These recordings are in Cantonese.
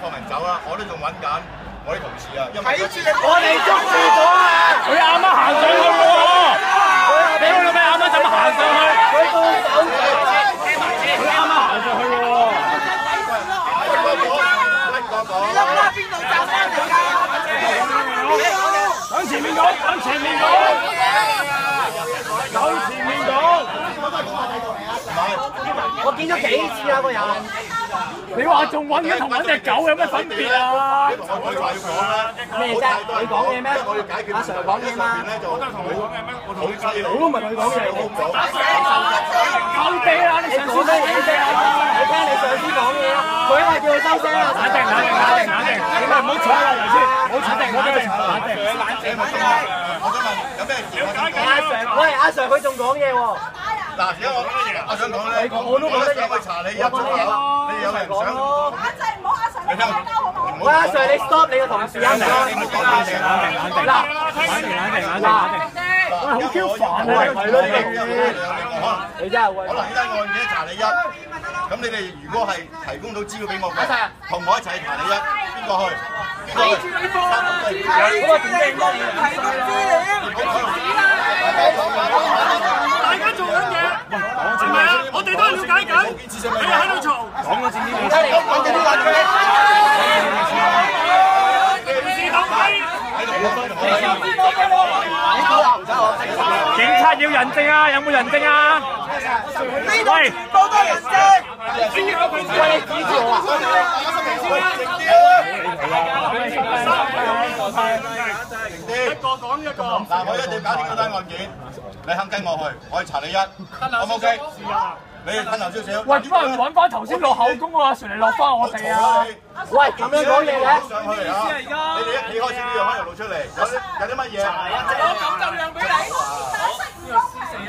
放人走啦，我都仲揾緊我啲同事啊，因為我哋捉住咗啊！佢啱啱行上去喎，屌你咩啱啱怎麼行上去？佢放手咗，佢啱啱行上去喎。你諗下邊度走翻嚟㗎？向前面講，向前面講，向前面講。我見咗幾次啦，個人。你話仲揾緊同揾隻狗有咩分別啊？我話要講啦，咩啫？你講嘢咩？我要解決阿 Sir 講嘢嘛？我都係同你講嘅咩？我同你好我都唔係同你講嘢。夠地啦！你你講咩嘢啫？你聽你上司講嘢啊！佢因為叫佢收聲啊！冷靜，冷靜，冷靜，冷靜！你咪唔好搶我頭先，唔好搶定，我俾佢搶。冷靜，冷靜，冷靜。我想問有咩事？阿 Sir，喂，阿 Sir 佢仲講嘢喎。嗱，而家我想講咧，我都覺得想去查你入咗口，你有人想？阿仔唔好阿 Sir 你交好唔好？喂，阿 Sir 你 stop 你個同事啊！冷靜，冷靜，冷靜，冷靜。嗱，冷靜，冷靜，冷靜，冷靜。喂，好 Q 煩啊！係咯，你真係會。可能呢單案件查你一，咁你哋如果係提供到資料俾我嘅，同我一齊查你一，邊個去？睇住你課啦！睇住你課，提供資料。大家做緊嘢，係咪啊？我哋都係了解緊，你又喺度嘈，講個正經嘢先。是鬥雞。警察要人證啊！有冇人證啊？喂，多多人證。喂，你指住我一個講一個。嗱，我一定要搞掂嗰單案件，你肯跟我去，我去查你一，可唔 OK？你哋褪後少少。喂，點解唔揾翻頭先落口供個阿 Sir 嚟落翻我哋啊？喂，咁樣講嘢嘅。上去啊！你哋一企開始呢樣可以露出嚟，有啲乜嘢？我咁就讓俾你。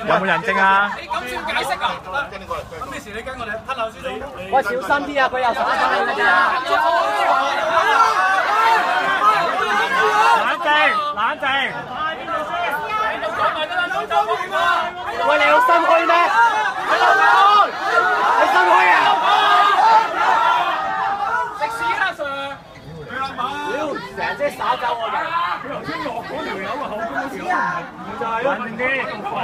有冇人證啊？你咁先解釋啊？跟過嚟。咁咩事？你跟我哋褪後少少。喂，小心啲啊！佢又耍手你㗎咋。冷靜，冷靜。喂，你有心虛咩？你心虛啊？食屎啦 Sir！屌，成日即係耍走我哋。佢頭先落嗰條友個口供嗰條友唔係，就係冷靜啲。